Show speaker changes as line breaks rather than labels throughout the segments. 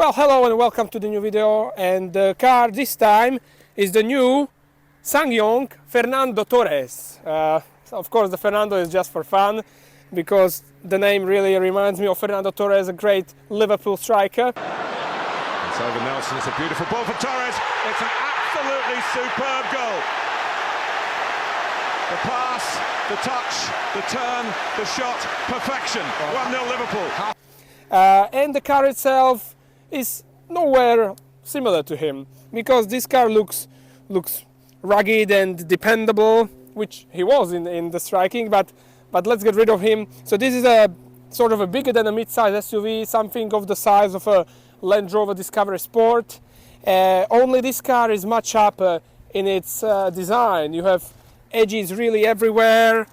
Well, hello and welcome to the new video, and the car this time is the new SsangYong Fernando Torres. Of course the Fernando is just for fun, because the name really reminds me of Fernando Torres, a great Liverpool striker.
It's over Nelson, it's a beautiful ball for Torres, it's an absolutely superb goal. The pass, the touch, the turn, the shot, perfection, 1-0 Liverpool.
And the car itself is nowhere similar to him, because this car looks rugged and dependable, which he was in the striking, but let's get rid of him. So this is a sort of a bigger than a mid-size SUV, something of the size of a Land Rover Discovery Sport. Only this car is much sharper in its design. You have edges really everywhere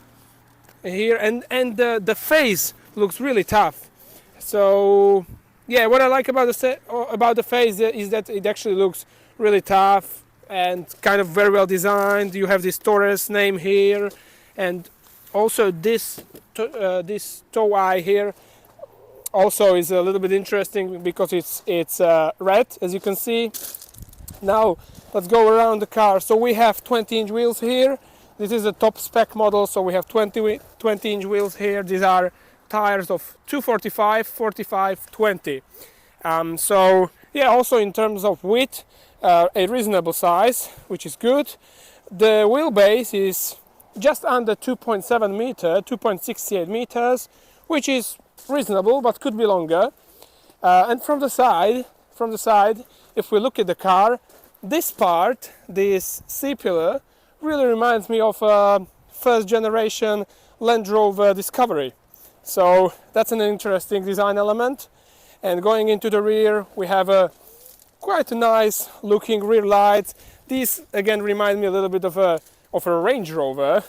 here, and the face looks really tough. So yeah, what I like about the face is that it actually looks really tough and kind of very well designed. You have this Torres name here, and also this toe eye here also is a little bit interesting because it's red, as you can see. Now let's go around the car. So we have 20-inch wheels here. This is a top spec model, so we have 20-inch wheels here. These are tires of 245, 45, 20. So yeah, also in terms of width, a reasonable size, which is good. The wheelbase is just under 2.7 meter, 2.68 meters, which is reasonable, but could be longer. And from the side, if we look at the car, this part, this C-pillar, really reminds me of a first generation Land Rover Discovery. So that's an interesting design element. And going into the rear, we have a quite nice looking rear lights. These again remind me a little bit of a Range Rover,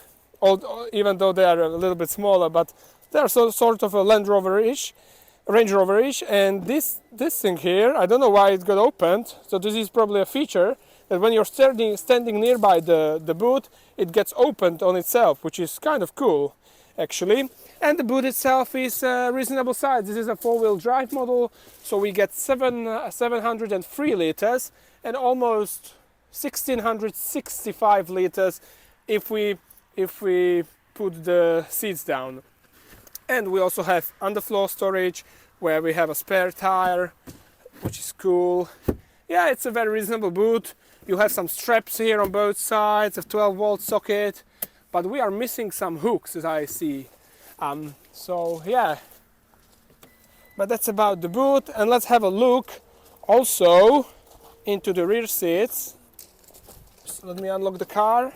even though they are a little bit smaller, but they are sort of a Range Rover-ish. And this thing here, I don't know why it got opened. So this is probably a feature that when you're standing nearby the boot, it gets opened on itself, which is kind of cool, actually. And the boot itself is a reasonable size. This is a four-wheel drive model, so we get 703 liters and almost 1665 liters if we put the seats down. And we also have underfloor storage, where we have a spare tire, which is cool. Yeah, it's a very reasonable boot. You have some straps here on both sides, a 12-volt socket, but we are missing some hooks, as I see. So yeah, but that's about the boot. And let's have a look also into the rear seats. So let me unlock the car,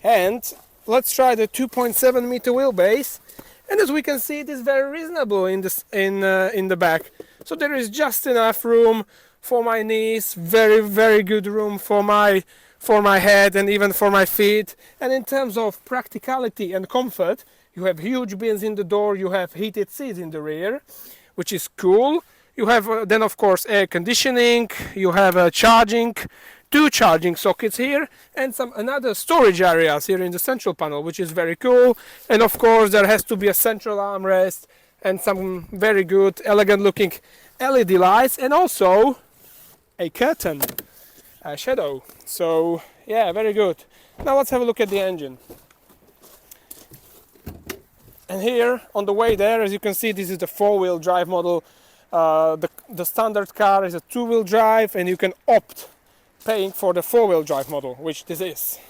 and let's try the 2.7 meter wheelbase. And as we can see, it is very reasonable in the back. So there is just enough room for my knees, very good room for my head and even for my feet. And in terms of practicality and comfort, you have huge bins in the door, you have heated seats in the rear, which is cool. You have then of course air conditioning, you have two charging sockets here, and another storage areas here in the central panel, which is very cool. And of course there has to be a central armrest and some very good elegant looking LED lights, and also a curtain, a shadow. So yeah, very good. Now let's have a look at the engine. And here on the way there, as you can see, this is the four-wheel drive model. The standard car is a two-wheel drive, and you can opt paying for the four-wheel drive model, which this is.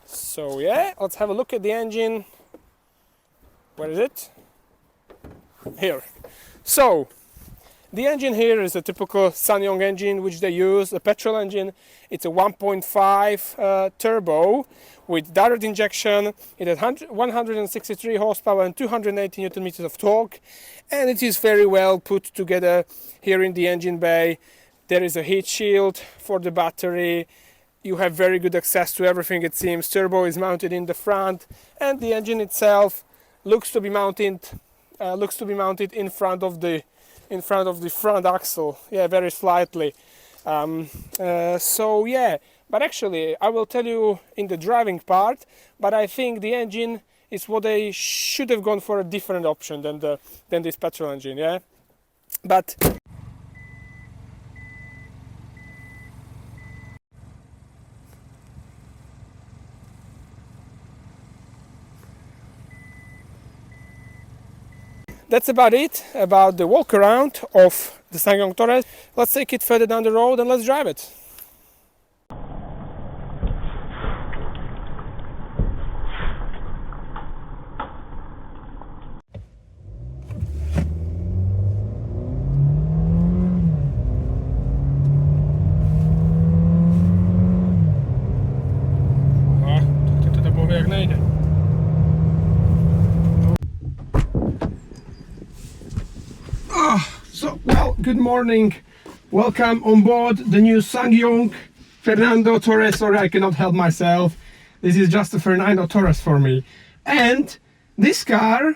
So yeah, let's have a look at the engine. Where is it? Here. So the engine here is a typical SsangYong engine, which they use, a petrol engine. It's a 1.5 turbo with direct injection. It has 163 horsepower and 280 Newton meters of torque, and it is very well put together. Here in the engine bay, there is a heat shield for the battery. You have very good access to everything, it seems. Turbo is mounted in the front, and the engine itself looks to be mounted in front of the front axle. Yeah, very slightly. So yeah, but actually I will tell you in the driving part, but I think the engine is what they should have gone for, a different option than this petrol engine. Yeah, but that's about it about the walk around of the SsangYong Torres. Let's take it further down the road and let's drive it. Jak nejde. So, well, good morning. Welcome on board the new SsangYong Fernando Torres. Sorry, I cannot help myself. This is just a Fernando Torres for me. And this car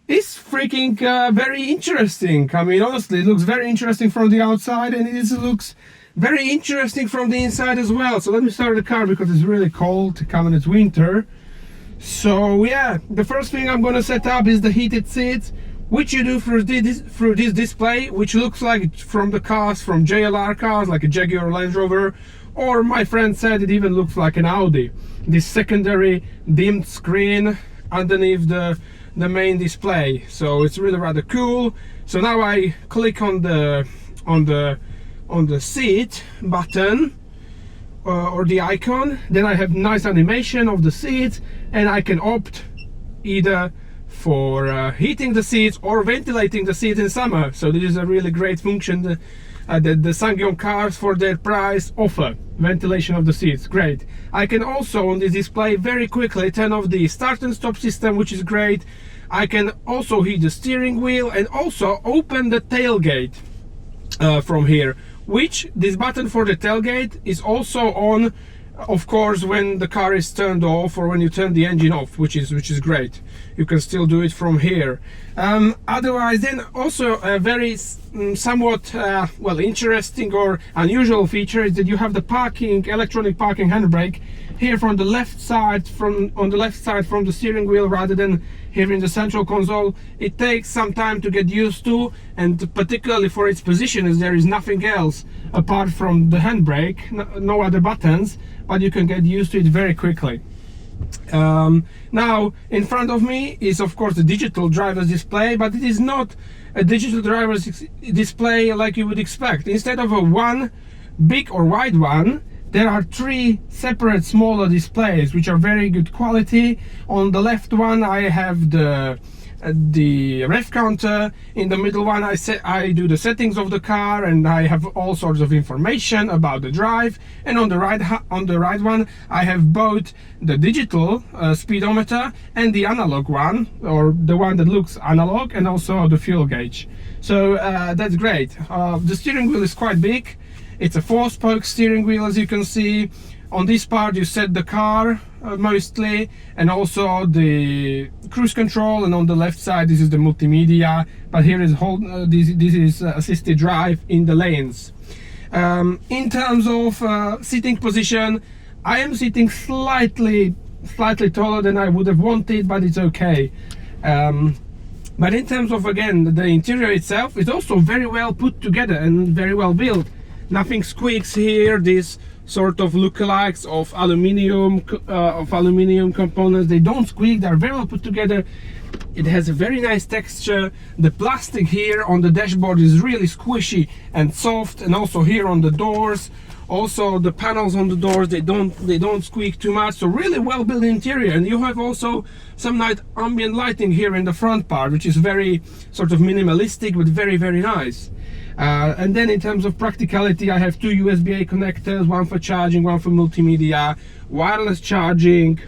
is freaking very interesting. I mean, honestly, it looks very interesting from the outside, and it looks very interesting from the inside as well. So let me start the car because it's really cold, coming it's winter. So yeah, the first thing I'm gonna set up is the heated seats, which you do through this display, which looks like from the cars, from JLR cars, like a Jaguar or Land Rover, or my friend said it even looks like an Audi. This secondary dimmed screen underneath the main display, so it's really rather cool. So now I click on the seat button or the icon, then I have nice animation of the seats, and I can opt either for heating the seats or ventilating the seats in summer. So this is a really great function the SsangYong cars for their price offer. Ventilation of the seats, great. I can also on this display very quickly turn off the start and stop system, which is great. I can also heat the steering wheel and also open the tailgate from here, which this button for the tailgate is also on, of course, when the car is turned off or when you turn the engine off, which is great. You can still do it from here. Otherwise, then also a very somewhat well, interesting or unusual feature is that you have the electronic parking handbrake here from the left side, on the left side from the steering wheel, rather than here in the central console. It takes some time to get used to, and particularly for its position, as there is nothing else apart from the handbrake, no other buttons, but you can get used to it very quickly. Now in front of me is of course the digital driver's display, but it is not a digital driver's display like you would expect. Instead of a one big or wide one, there are three separate smaller displays which are very good quality. On the left one I have the ref counter. In the middle one I do the settings of the car, and I have all sorts of information about the drive. And on the right one I have both the digital speedometer and the analog one, or the one that looks analog, and also the fuel gauge. So that's great. The steering wheel is quite big. It's a 4-spoke steering wheel, as you can see. On this part you set the car mostly, and also the cruise control, and on the left side this is the multimedia, but here is this is assisted drive in the lanes. In terms of sitting position, I am sitting slightly taller than I would have wanted, but it's okay. But in terms of, again, the interior itself, it's also very well put together and very well built. Nothing squeaks here. These sort of lookalikes of aluminium components, they don't squeak. They're very well put together. It has a very nice texture. The plastic here on the dashboard is really squishy and soft, and also here on the doors. Also the panels on the doors, they don't squeak too much. So really well built interior. And you have also some nice ambient lighting here in the front part, which is very sort of minimalistic but very nice. And then in terms of practicality, I have two USB-A connectors, one for charging, one for multimedia, wireless charging,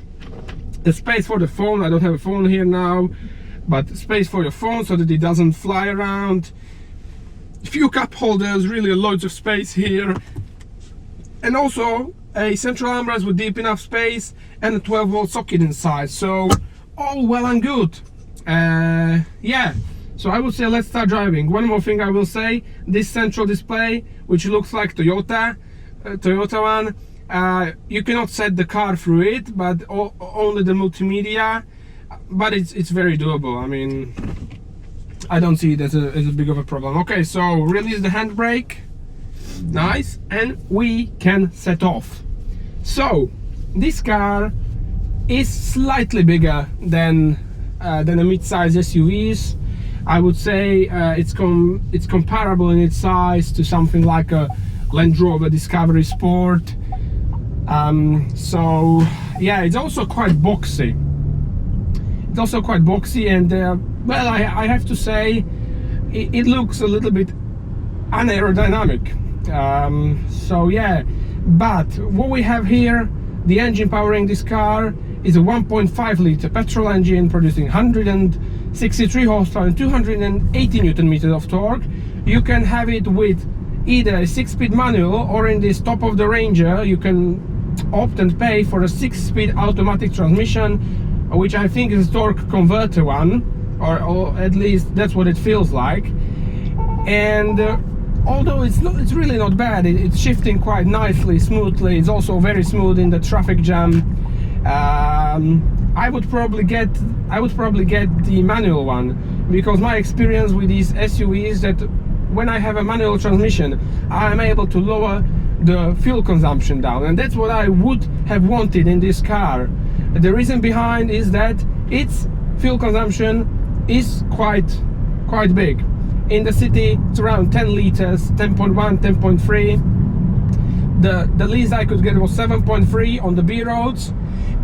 a space for the phone. I don't have a phone here now, but space for your phone so that it doesn't fly around. A few cup holders, really loads of space here. And also a central armrest with deep enough space and a 12-volt socket inside. So all well and good. Yeah. So I would say let's start driving. One more thing I will say, this central display, which looks like Toyota one, you cannot set the car through it, but only the multimedia. But it's very doable. I mean, I don't see it as a big of a problem. Okay, so release the handbrake. Nice, and we can set off. So this car is slightly bigger than a mid-size SUVs. I would say it's comparable in its size to something like a Land Rover Discovery Sport. So yeah, it's also quite boxy. And well, I have to say it looks a little bit unaerodynamic. So yeah, but what we have here, the engine powering this car is a 1.5 liter petrol engine producing 163 horsepower and 280 newton meters of torque. You can have it with either a 6-speed manual, or in this top of the Ranger you can opt and pay for a 6-speed automatic transmission, which I think is a torque converter one, or at least that's what it feels like. And although it's really not bad, it's shifting quite nicely, smoothly. It's also very smooth in the traffic jam. I would probably get the manual one, because my experience with these SUVs that when I have a manual transmission, I am able to lower the fuel consumption down, and that's what I would have wanted in this car. The reason behind is that its fuel consumption is quite big. In the city it's around 10 liters, 10.1, 10.3. The least I could get was 7.3 on the B roads,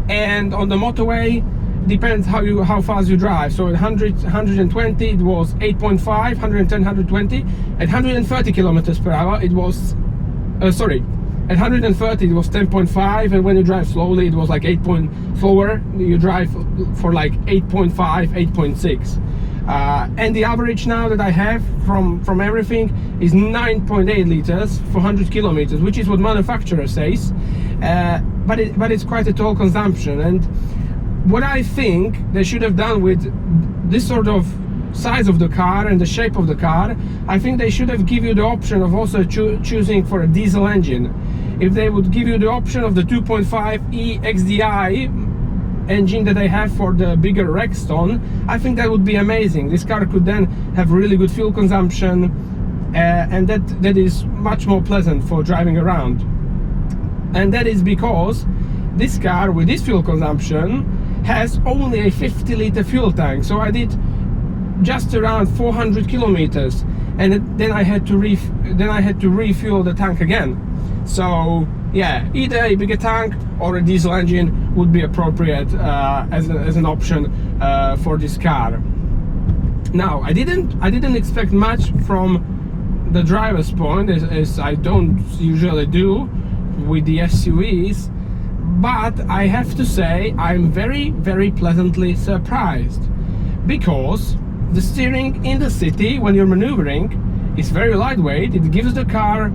and on the motorway depends how fast you drive. So at 120 it was 8.5, 110, 120. At 130 kilometers per hour it was sorry, at 130 it was 10.5, and when you drive slowly it was like 8 point slower. You drive for like 8.5, 8.6. And the average now that I have from everything is 9.8 liters for 100 kilometers, which is what manufacturer says. But it's quite a tall consumption. And what I think they should have done with this sort of size of the car and the shape of the car, I think they should have given you the option of also choosing for a diesel engine. If they would give you the option of the 2.5e XDI engine that they have for the bigger Rexton, I think that would be amazing. This car could then have really good fuel consumption, and that is much more pleasant for driving around. And that is because this car with this fuel consumption has only a 50 liter fuel tank. So I did just around 400 kilometers, and then I had to refuel the tank again. So yeah, either a bigger tank or a diesel engine would be appropriate as an option for this car. Now I didn't expect much from the driver's point, as I don't usually do with the SUVs, but I have to say I'm very pleasantly surprised, because the steering in the city when you're maneuvering is very lightweight. It gives the car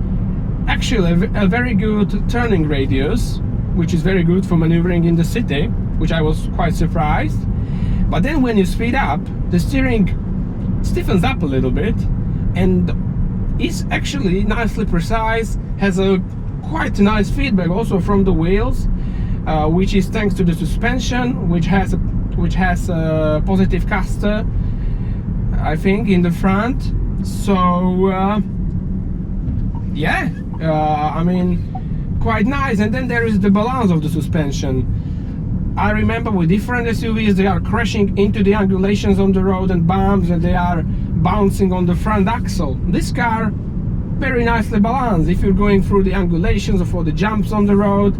actually a very good turning radius, which is very good for maneuvering in the city, which I was quite surprised. But then when you speed up, the steering stiffens up a little bit and is actually nicely precise, has a quite nice feedback also from the wheels, which is thanks to the suspension, which has a positive caster, I think, in the front. So yeah, I mean, quite nice. And then there is the balance of the suspension. I remember with different SUVs, they are crashing into the angulations on the road and bumps, and they are bouncing on the front axle. This car very nicely balanced. If you're going through the angulations or for the jumps on the road,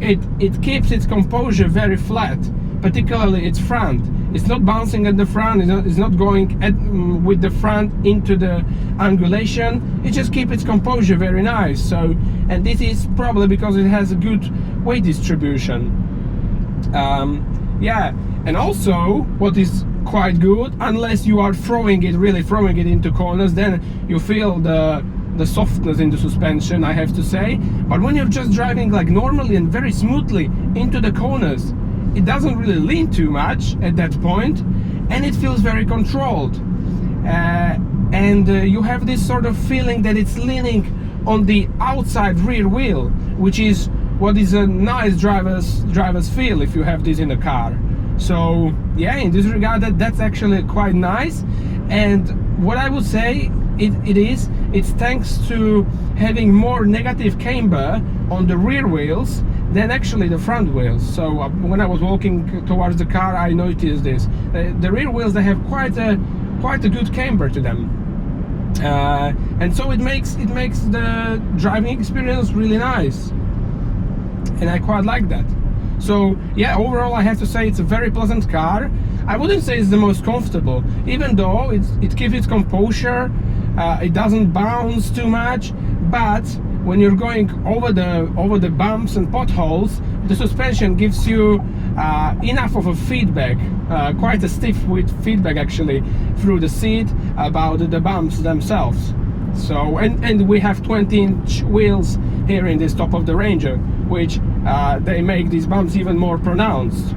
it keeps its composure very flat, particularly its front. It's not bouncing at the front, it's not going with the front into the angulation. It just keeps its composure very nice. So, and this is probably because it has a good weight distribution. Yeah, and also what is quite good, unless you are really throwing it into corners, then you feel the softness in the suspension, I have to say. But when you're just driving like normally and very smoothly into the corners, it doesn't really lean too much at that point, and it feels very controlled. And you have this sort of feeling that it's leaning on the outside rear wheel, which is what is a nice driver's feel if you have this in a car. So yeah, in this regard, that's actually quite nice. And what I would say it's thanks to having more negative camber on the rear wheels than actually the front wheels. So when I was walking towards the car, I noticed this. The rear wheels, they have quite a quite a good camber to them, and so it makes the driving experience really nice, and I quite like that. So yeah, overall I have to say it's a very pleasant car. I wouldn't say it's the most comfortable, even though it keeps its composure, it doesn't bounce too much, but when you're going over the bumps and potholes, the suspension gives you enough of a feedback, quite a stiff feedback actually, through the seat about the bumps themselves. So and we have 20-inch wheels here in this top of the Ranger, which they make these bumps even more pronounced.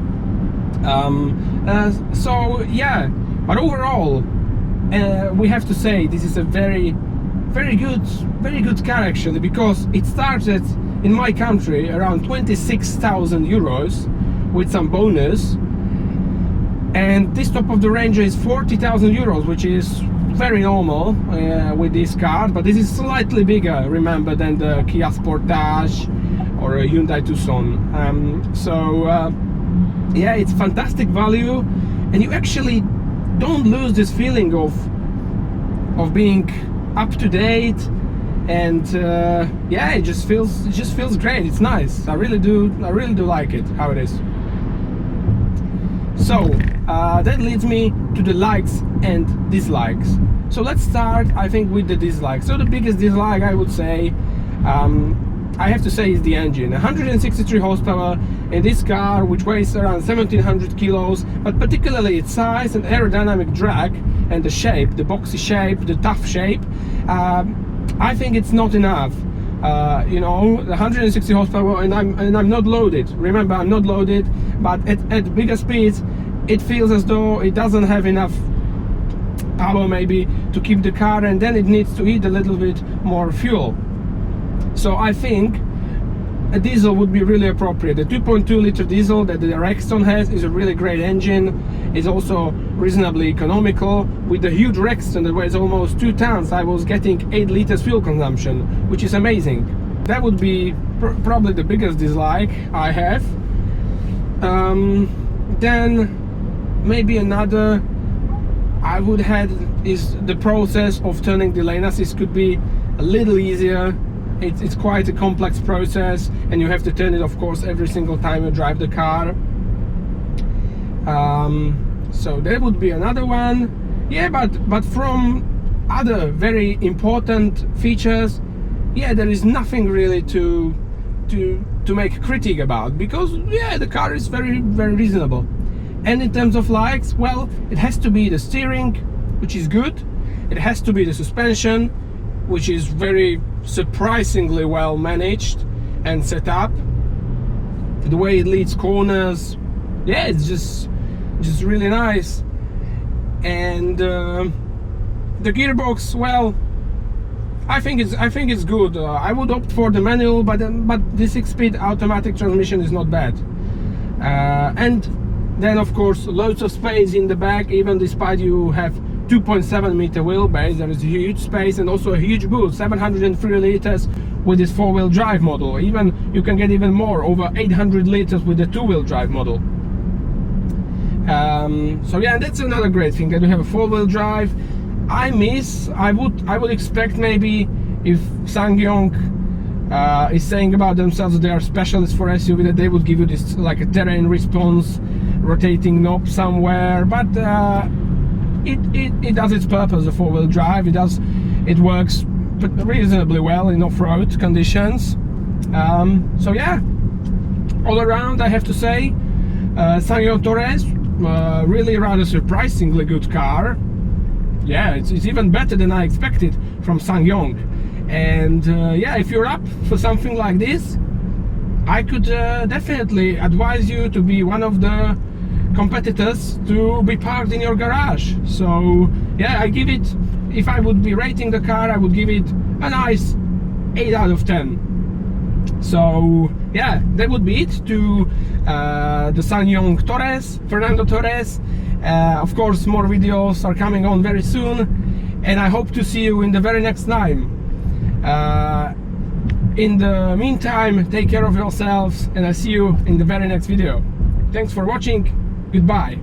So yeah, but overall we have to say this is a very good car actually, because it started in my country around 26,000 euros with some bonus, and this top of the Ranger is 40,000 euros, which is very normal with this car, but this is slightly bigger, remember, than the Kia Sportage or a Hyundai Tucson. Yeah, it's fantastic value, and you actually don't lose this feeling of being up to date, and yeah, it just feels great. It's nice. I really do like it how it is. So that leads me to the likes and dislikes. So let's start, I think, with the dislikes. So the biggest dislike, I would say, I have to say, is the engine. 163 horsepower in this car, which weighs around 1700 kilos, but particularly its size and aerodynamic drag and the shape, the boxy shape, the tough shape, I think it's not enough. You know, 160 horsepower, and I'm not loaded. Remember, I'm not loaded, but at bigger speeds, it feels as though it doesn't have enough power maybe to keep the car, and then it needs to eat a little bit more fuel. So I think a diesel would be really appropriate. The 2.2 liter diesel that the Rexton has is a really great engine. It's also reasonably economical. With the huge Rexton that weighs almost 2 tons, I was getting 8 liters fuel consumption, which is amazing. That would be probably the biggest dislike I have. Then maybe another I would have is the process of turning the lane assist could be a little easier. It's quite a complex process, and you have to turn it, of course, every single time you drive the car. So that would be another one. Yeah, but from other very important features, yeah, there is nothing really to make a critique about, because yeah, the car is very reasonable. And in terms of likes, well, it has to be the steering, which is good. It has to be the suspension, which is very surprisingly well managed and set up. The way it leads corners, yeah, it's just really nice. And the gearbox, well, I think it's good. I would opt for the manual, but the 6-speed automatic transmission is not bad. And then, of course, loads of space in the back, even despite you have 2.7 meter wheelbase. There is a huge space, and also a huge boot, 703 liters with this 4-wheel drive model. Even you can get even more, over 800 liters with the 2-wheel drive model. So yeah, that's another great thing, that you have a 4-wheel drive. I would expect maybe if SsangYong is saying about themselves that they are specialists for SUV, that they would give you this like a terrain response, rotating knob somewhere, but it does its purpose, the 4-wheel drive. It works reasonably well in off-road conditions. So yeah, all around I have to say, SsangYong TORRES, really rather surprisingly good car. Yeah, it's even better than I expected from SsangYong. And yeah, if you're up for something like this, I could definitely advise you to be one of the competitors to be parked in your garage. So yeah, I give it, if I would be rating the car, I would give it a nice 8 out of 10. So yeah, that would be it to the SsangYong TORRES, Fernando Torres. Of course, more videos are coming on very soon, and I hope to see you in the very next time. In the meantime, take care of yourselves, and I'll see you in the very next video. Thanks for watching. Goodbye.